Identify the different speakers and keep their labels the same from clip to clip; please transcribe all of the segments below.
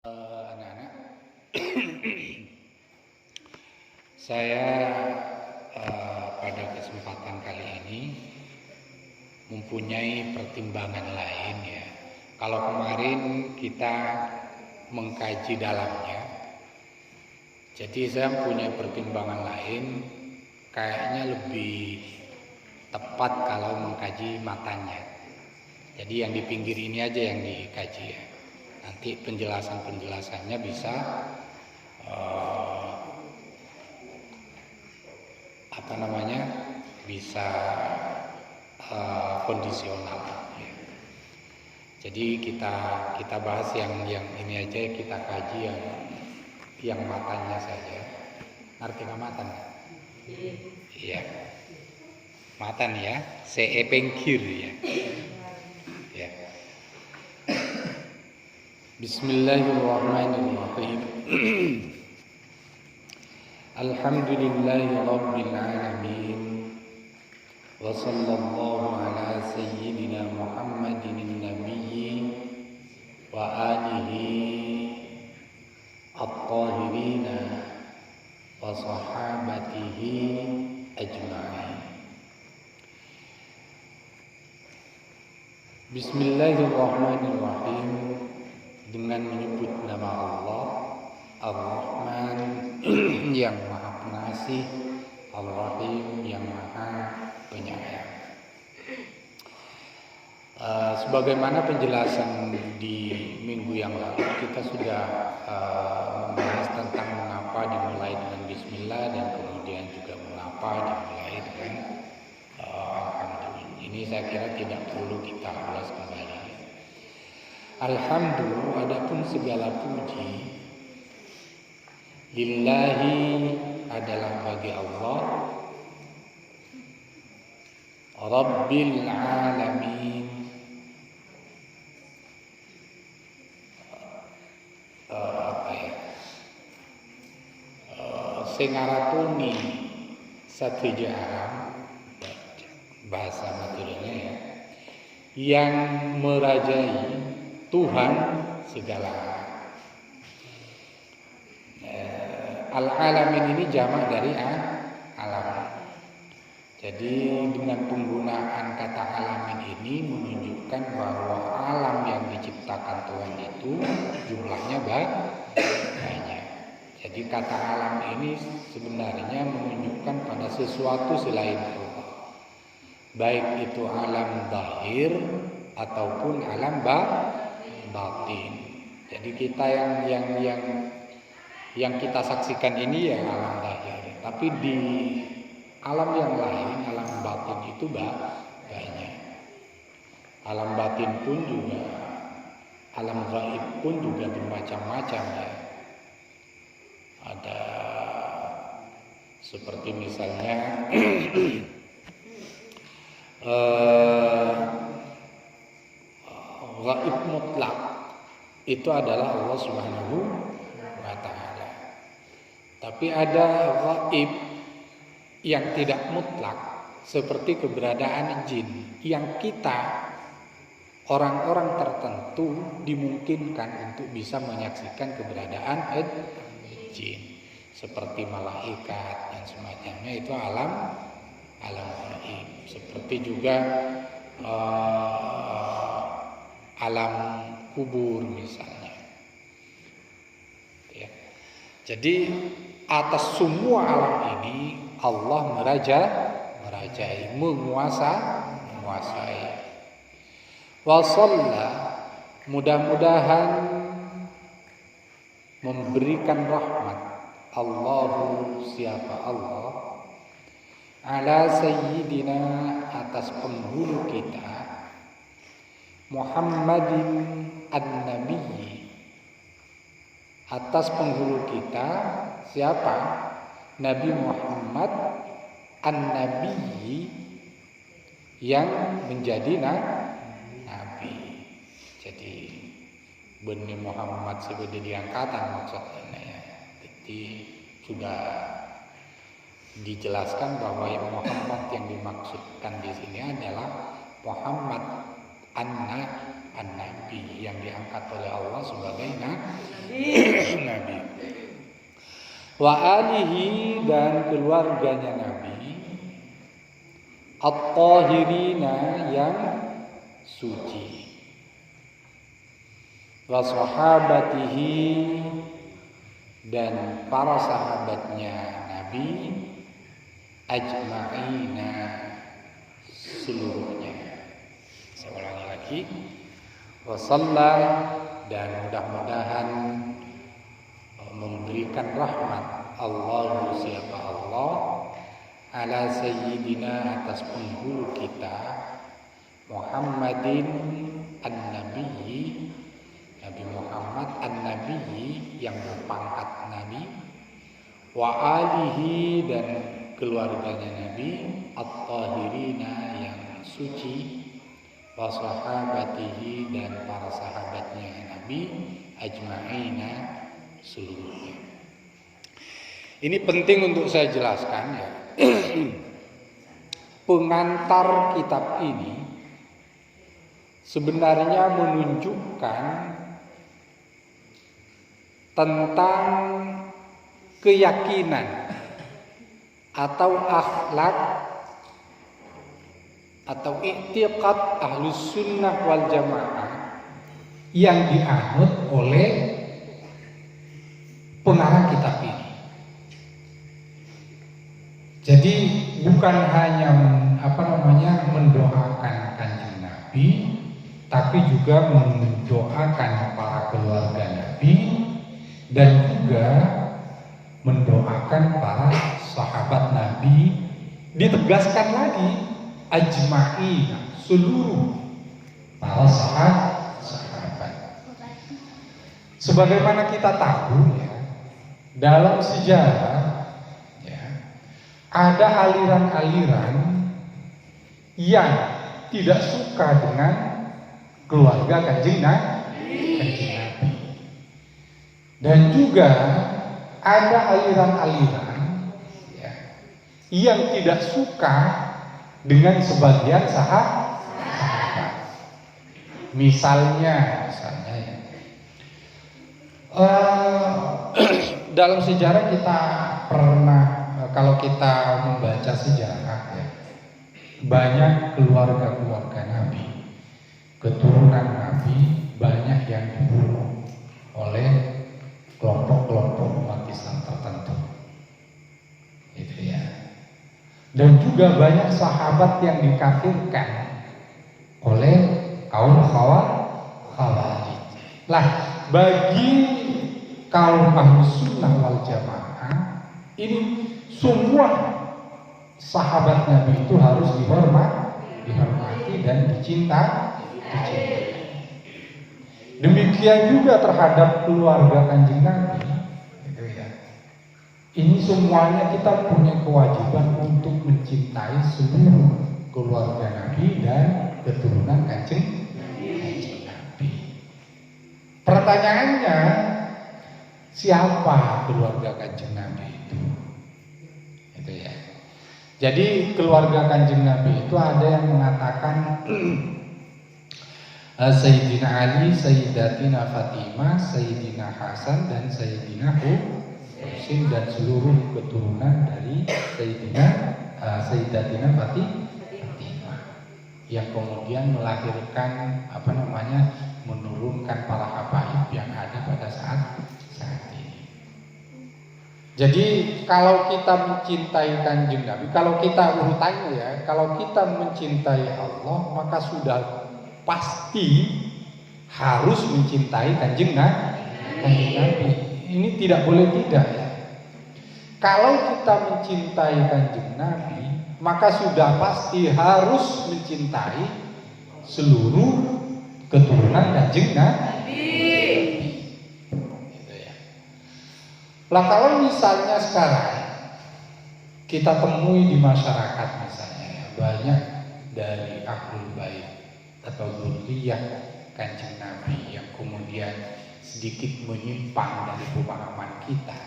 Speaker 1: Anak-anak, saya pada kesempatan kali ini mempunyai pertimbangan lain ya. Kalau kemarin kita mengkaji dalamnya, jadi saya punya pertimbangan lain, kayaknya lebih tepat kalau mengkaji matanya. Jadi yang di pinggir ini aja yang dikaji ya. Nanti penjelasannya bisa bisa kondisional. Ya. Jadi kita bahas yang ini aja, kita kaji yang matanya saja. Ngerti nggak matan? Iya. Matan ya, pengkir ya. Ya. Bismillahirrahmanirrahim. Alhamdulillahirabbil alamin. Wa sallallahu ala sayyidina Muhammadin nabiyyi wa alihi at-tahirin wa sahabatihi ajma'in. Bismillahirrahmanirrahim. Dengan menyebut nama Allah Ar-Rahman yang Maha Pengasih, Ar-Rahim yang Maha Penyayang. Sebagaimana penjelasan di minggu yang lalu, kita sudah membahas tentang mengapa dimulai dengan Bismillah dan kemudian juga mengapa dimulai dengan Alhamdulillah. Ini saya kira tidak perlu kita ulas kembali. Alhamdulillah, adapun segala puji lillahi adalah bagi Allah Rabbil alamin, sing aratuni satria alam, bahasa materinya ya, yang merajai Tuhan segala al-alamin ini jamak dari alam. Jadi dengan penggunaan kata alamin ini menunjukkan bahwa alam yang diciptakan Tuhan itu jumlahnya banyak. Jadi kata alam ini sebenarnya menunjukkan pada sesuatu selain Allah, baik itu alam zahir ataupun alam batin. Jadi kita yang kita saksikan ini ya alam zahir, tapi di alam yang lain, alam batin itu banyak. Alam batin pun juga, alam gaib pun juga bermacam-macam ya. Ada seperti misalnya gaib mutlak itu adalah Allah Subhanahu wa ta'ala. Tapi ada gaib yang tidak mutlak seperti keberadaan jin, yang kita orang-orang tertentu dimungkinkan untuk bisa menyaksikan keberadaan jin, seperti malaikat dan semacamnya, itu alam gaib. Seperti juga alam kubur misalnya ya. Jadi atas semua alam ini Allah merajai, menguasai. Wa shalla, mudah-mudahan memberikan rahmat Allahu, siapa Allah, ala sayyidina, atas penghulu kita, Muhammadin an-Nabiyyi, atas penghulu kita siapa? Nabi Muhammad an-Nabiyyi, yang menjadi nabi. Jadi Bani Muhammad sebagai diangkatan maksudnya ya. Jadi sudah dijelaskan bahwa yang Muhammad yang dimaksudkan di sini adalah Muhammad an-Nabi. Nabi yang diangkat oleh Allah sebagai Nabi. Wa alihi dan keluarganya Nabi, at-tahirina yang suci, wa sahabatihi dan para sahabatnya Nabi, ajma'ina seluruhnya. Saya ulangi lagi. Wasalla dan mudah-mudahan memberikan rahmat Allah siapa Allah ala sayyidina atas penghulu kita Muhammadin an-nabiyyi, Nabi Muhammad an-nabiyyi yang berpangkat nabi, wa alihi dan keluarganya Nabi, at-tahirina yang suci, wa sahabatihi dan para sahabatnya Nabi, ajma'ina seluruhnya. Ini penting untuk saya jelaskan ya. Pengantar kitab ini sebenarnya menunjukkan tentang keyakinan atau akhlak atau i'tiqad ahlus sunnah wal jamaah yang dianut oleh pengarang kitab ini. Jadi bukan hanya mendoakan Kanjeng Nabi, tapi juga mendoakan para keluarga Nabi dan juga mendoakan para sahabat Nabi. Ditegaskan lagi ajma'in seluruh para sahabat. Sebagaimana kita tahu ya, dalam sejarah ada aliran-aliran yang tidak suka dengan keluarga Kanjeng Nabi. Dan juga ada aliran-aliran yang tidak suka dengan sebagian sahabat. Misalnya dalam sejarah kita pernah, kalau kita membaca sejarah ya, banyak keluarga-keluarga Nabi, keturunan Nabi banyak yang dibunuh oleh kelompok-kelompok umat Islam tertentu. Itu ya. Dan juga banyak sahabat yang dikafirkan oleh kaum Khawarij. Lah, bagi kaum Ahlus Sunnah wal Jamaah ini semua sahabat Nabi itu harus dihormati dan dicintai. Demikian juga terhadap keluarga Kanjeng Nabi. Gitu ya. Ini semuanya kita punya kewajiban untuk mencintai seluruh keluarga Nabi dan keturunan Kanjeng Nabi. Pertanyaannya, siapa keluarga Kanjeng Nabi itu? Itu ya. Jadi keluarga Kanjeng Nabi itu ada yang mengatakan Sayyidina Ali, Sayyidatina Fatimah, Sayyidina Hasan dan Sayyidina Husain dan seluruh keturunan dari Sayyidatina Fatimah yang kemudian melahirkan menurunkan para habaib yang ada pada saat ini. Jadi kalau kita mencintai Kanjeng Nabi, kalau kita urutannya ya, kalau kita mencintai Allah maka sudah pasti harus mencintai Kanjeng Nabi. Ini tidak boleh tidak ya. Kalau kita mencintai Kanjeng Nabi, maka sudah pasti harus mencintai seluruh keturunan Kanjeng Nabi. Gitu ya. Lah kalau misalnya sekarang kita temui di masyarakat misalnya ya, banyak dari Ahlul Bait atau dzurriyyah Kanjeng Nabi yang kemudian sedikit menyimpang dari pemahaman kita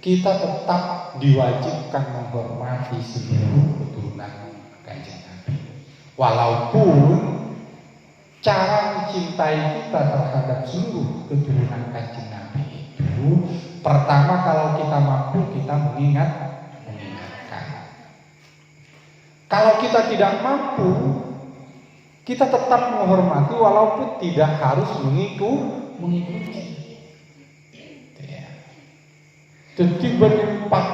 Speaker 1: tetap diwajibkan menghormati seluruh keturunan Kanjeng Nabi. Walaupun cara mencintai kita terhadap seluruh keturunan Kanjeng Nabi itu, pertama kalau kita mampu kita mengingatkan. Kalau kita tidak mampu, kita tetap menghormati walaupun tidak harus mengikuti. Jadi berlimpah.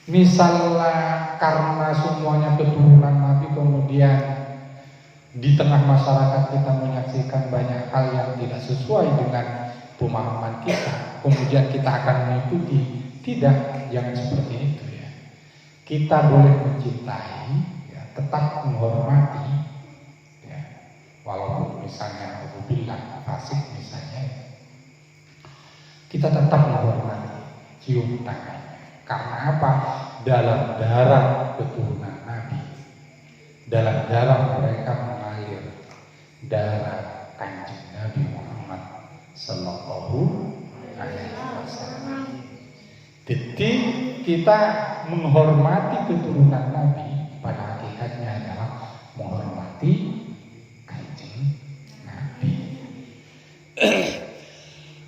Speaker 1: Misalnya karena semuanya keturunan Nabi, kemudian di tengah masyarakat kita menyaksikan banyak hal yang tidak sesuai dengan pemahaman kita, kemudian kita akan mengikuti. Tidak, jangan seperti itu ya. Kita boleh mencintai, ya, tetap menghormati, ya, walaupun misalnya alhamdulillah fasik misalnya, kita tetap menghormati, cium tangannya. Karena apa? Dalam darah keturunan Nabi, dalam darah mereka mengalir darah Kanjeng Nabi Muhammad Sallallahu Alaihi Wasallam. Jadi kita menghormati keturunan Nabi pada hakikatnya adalah menghormati Kanjeng Nabi.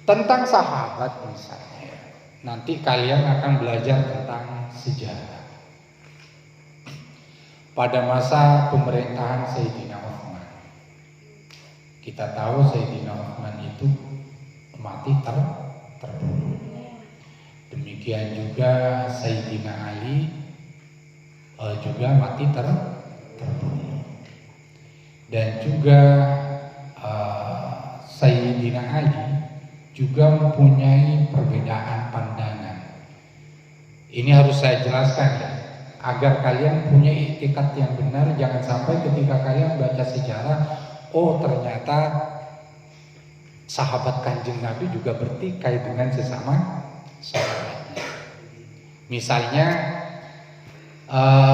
Speaker 1: Tentang sahabat misalnya, nanti kalian akan belajar tentang sejarah. Pada masa pemerintahan Sayyidina Utsman, kita tahu Sayyidina Utsman itu mati terbunuh. Demikian juga Sayyidina Ali juga mati terbunuh. Dan juga Sayyidina Ali juga mempunyai perbedaan pandangan. Ini harus saya jelaskan ya, agar kalian punya itikad yang benar. Jangan sampai ketika kalian baca sejarah, oh ternyata sahabat Kanjeng Nabi juga bertikai dengan sesama sahabatnya. Misalnya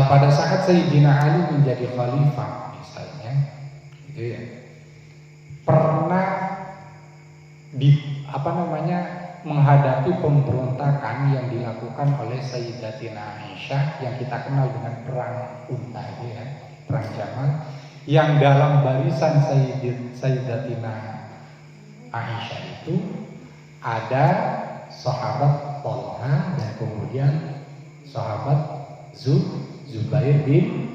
Speaker 1: pada saat Sayyidina Ali menjadi khalifah misalnya, gitu ya, pernah menghadapi pemberontakan yang dilakukan oleh Sayyidatina Aisyah yang kita kenal dengan perang Unta, ya, perang Jamal, yang dalam barisan Sayyidatina Aisyah itu ada sahabat Thalha dan kemudian sahabat Zubair bin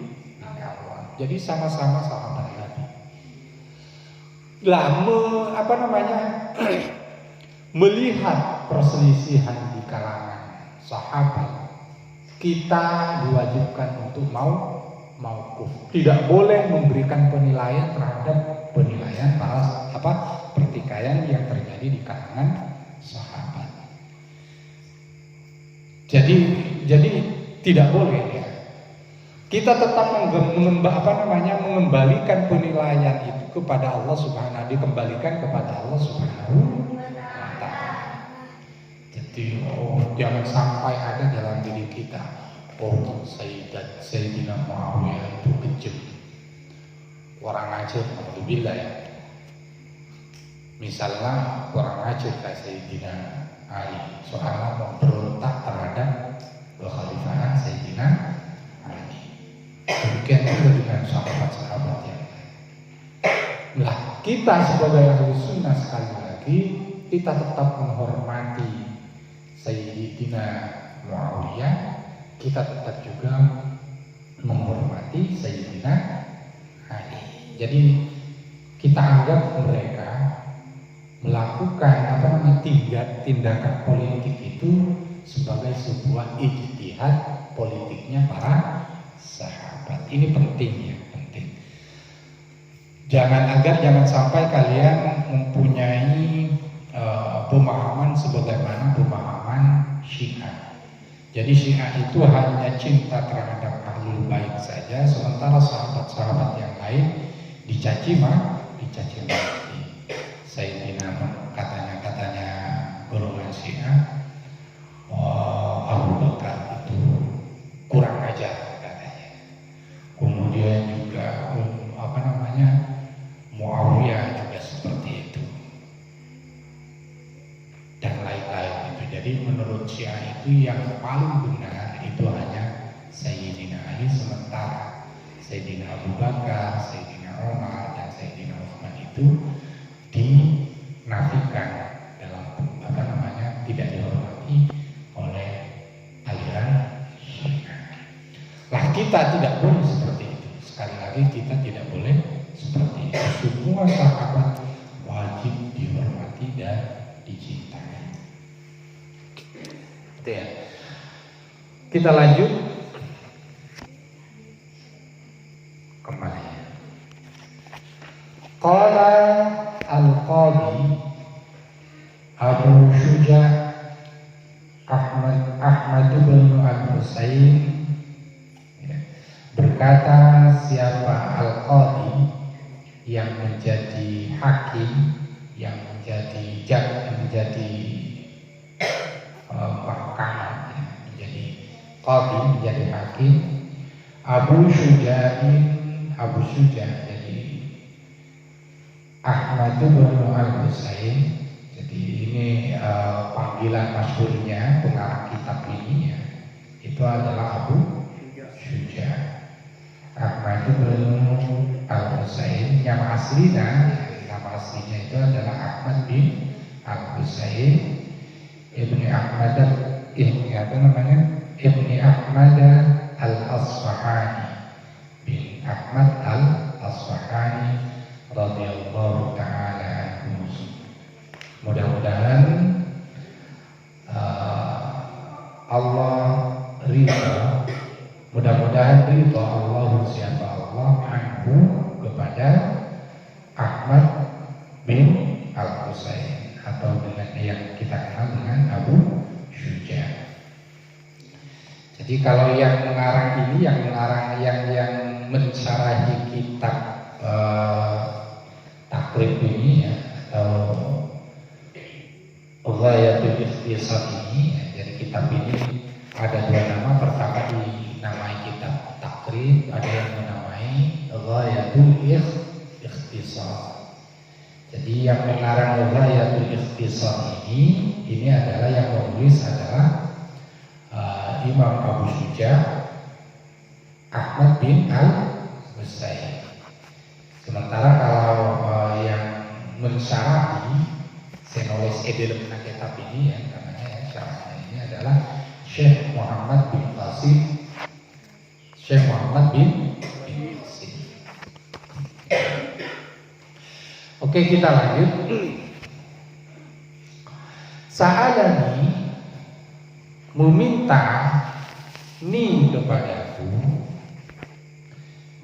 Speaker 1: Awam. Jadi sama-sama sahabat Nabi. Melihat perselisihan di kalangan sahabat, kita diwajibkan untuk mauquf. Tidak boleh memberikan penilaian terhadap penilaian pertikaian yang terjadi di kalangan sahabat. Jadi tidak boleh ya. Kita tetap mengembalikan penilaian itu kepada Allah Subhanahu, dikembalikan kepada Allah Subhanahu wa Ta'ala. Jadi jangan sampai ada dalam diri kita, Sayyidina Muawiyah itu kejam, orang ajar, alhamdulillah ya. Misalnya orang ajar kayak Sayyidina Ali soalnya memberontak terhadap kekhalifahan Sayyidina Ali. Demikian juga dengan sahabat-sahabat yang lain. Nah, kita sebagai ahli sunnah sekali lagi, kita tetap menghormati Sayyidina Muawiyah, kita tetap juga menghormati Sayyidina Ali. Jadi kita anggap mereka melakukan tindakan politik itu sebagai sebuah ijtihad politiknya para sahabat. Ini penting ya, penting. Jangan sampai kalian mempunyai pemahaman sebagaimana pemahaman Syiah. Jadi Syiah itu hanya cinta terhadap ahlul bait saja, sementara sahabat-sahabat yang lain dicaci maki. Sayyidina katanya golongan Syiah, Abu Bakar itu kurang ajar katanya. Kemudian juga Muawiyah juga seperti itu dan lain-lain itu. Jadi menurut Syiah itu yang paling benar itu hanya Sayyidina Ali, sementara Sayyidina Abu Bakar, Sayyidina Umar dan itu dinafikan dalam tidak dihormati oleh aliran Syiah. Lah kita tidak boleh seperti itu. Sekali lagi kita tidak boleh seperti itu. Semua sahabat wajib dihormati dan dicintai. Itu ya. Kita lanjut kembali. Qala al-Qadi Abu Syuja Ahmad bin al-Husain berkata, siapa al-Qadi yang menjadi hakim, yang menjadi mahkamah, menjadi qadi, menjadi hakim, Abu Syuja, jadi Ahmad bin al-Husain. Jadi ini panggilan masyhurnya pengarang kitab ini ya, itu adalah Abu Syuja Ahmad bin al-Husain. Nama aslinya itu adalah Ahmad bin al-Husain Ibni Ahmad al-Asfahani bin Ahmad al-Asfahani radhiyallahu taala anhu. Mudah-mudahan Allah ridha, mudah-mudahan ridha Allah siapa Allah anhu kepada Ahmad bin al-Husain, atau dengan yang kita kenal dengan Abu Syuja. Jadi kalau yang mengarang ini, yang mensyarahi kitab takrib ini ya, atau Ghayatul Ikhtisar ini ya, jadi kitab ini ada dua nama. Pertama dinamai kitab takrib, ada yang menamai Ghayatul Ikhtisar. Jadi yang mengarang Ghayatul Ikhtisar ini adalah yang menulis adalah Imam Abu Syuja Ahmad bin al-Husain. Sementara kalau yang mensyarahi, senolis dalam kitab ini ya, namanya ya, syarahnya ini adalah Syekh Muhammad bin Qasim. Oke, kita lanjut. Sa'alani, meminta ni kepadaku,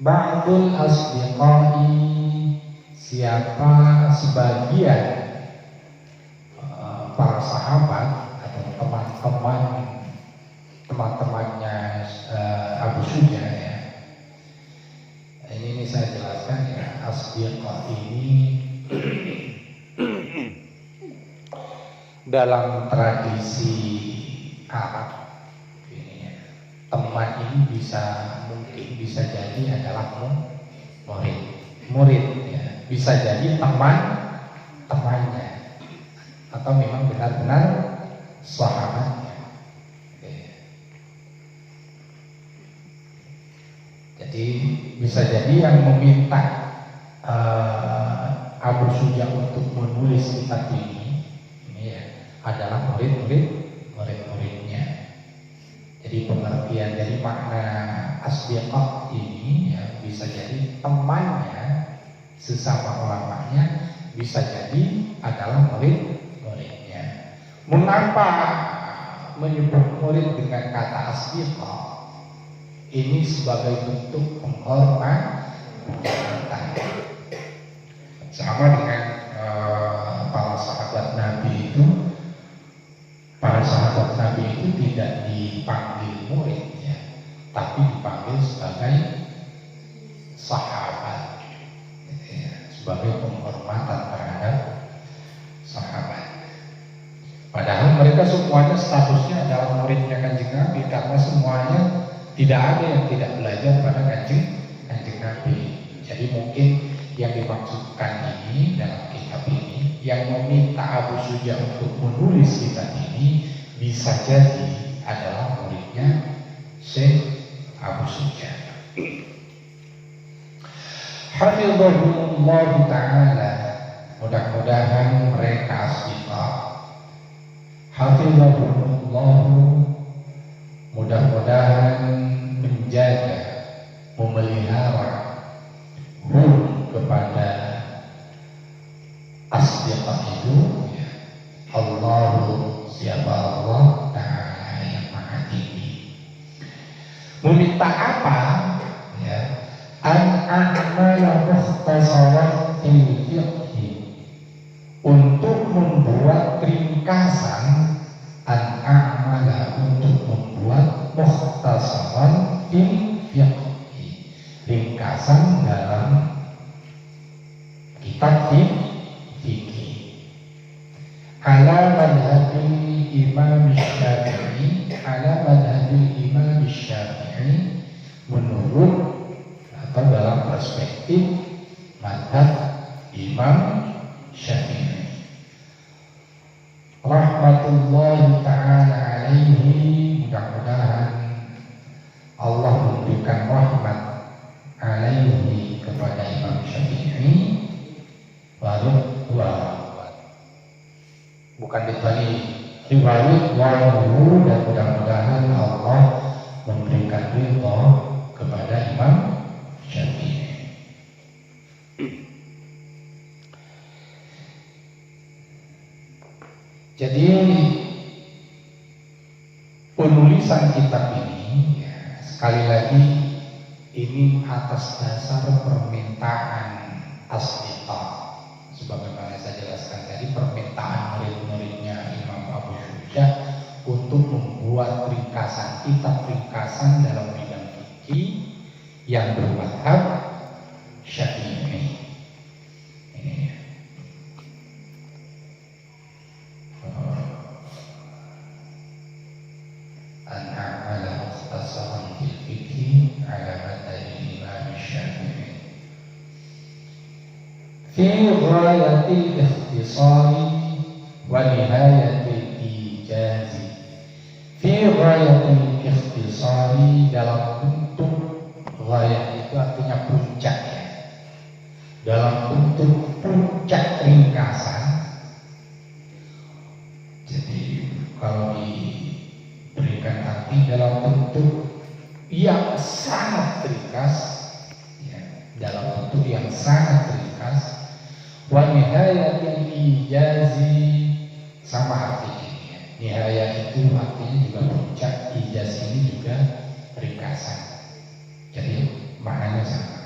Speaker 1: ba'dul asdiqai, siapa sebagian para sahabat atau teman-temannya Abu Syuja ya. Ini saya jelaskan ya, asdiqa ini dalam tradisi Arab ini ya, teman ini mungkin bisa jadi adalah murid ya, bisa jadi temannya, atau memang benar-benar sahabatnya. Jadi bisa jadi yang meminta Abu Syuja untuk menulis kitab ini ya, adalah murid-muridnya. Jadi pengertian dari makna asdiqah ini ya, bisa jadi temannya, sesama ulamanya, bisa jadi adalah muridnya. Mengapa menyebut murid dengan kata asdiqah? Ini sebagai bentuk penghormatan. Sama dengan para sahabat Nabi itu. Para sahabat Nabi itu tidak dipanggil murid ya, tapi dipanggil sebagai sahabat ya, sebagai penghormatan terhadap sahabat. Padahal mereka semuanya statusnya adalah muridnya Kanjeng Nabi, karena semuanya tidak ada yang tidak belajar pada Kanjeng Nabi. Jadi mungkin yang dimaksudkan ini dalam kitab ini, yang meminta Abu Syuja untuk menulis kitab ini bisa jadi adalah muridnya Syekh Abu Syuja. Hafizahullah ta'ala. Mudah-mudahan mereka asdiqah hafizahumullah, mudah-mudahan menjaga, memelihara kepada asdiqah itu ya. Allahu, siapa Allah Ta'ala yang maha tinggi. Meminta apa? Ya, an-a'mala mukhtasaran fil fiqhi, untuk membuat ringkasan, an-a'mala, untuk membuat mukhtasaran fil fiqhi, ringkasan dalam kitab fikih, ala madhabil Imam Syafi'i, ala madhabil Imam Syafi'i, menurut atau dalam perspektif madhab Imam Syafi'i rahmatullahi ta'ala alaihi. Mudah-mudahan Allah memberikan rahmat alaihi kepada Imam Syafi'i. Lalu bukan dibalik riwayat wahu, dan mudah-mudahan Allah memberikan ridha kepada Imam Syafi'i. Jadi penulisan kitab ini ya, sekali lagi ini atas dasar permintaan asdiqah. Sebagaimana saya jelaskan tadi, permintaan murid-muridnya Imam Abu Syuja untuk membuat ringkasan, kitab ringkasan dalam bidang fikih yang bermadhab Syafi'i. An-a'mala mukhtasaran fil fikhi ala madhab Imam Syafi'i fi ghayatil ikhtisari wa nihayatil ijazi. Fi ghayatil ikhtisari, dalam bentuk ghayat itu artinya puncak ya, dalam bentuk puncak ringkasan. Jadi kalau diberikan arti dalam bentuk yang sangat ringkas ya, dalam bentuk yang sangat ringkas, wa nihayatil ijazi, sama artinya ya. Nihaya itu artinya juga puncak, ijaz ini juga ringkasan, jadi maknanya sama.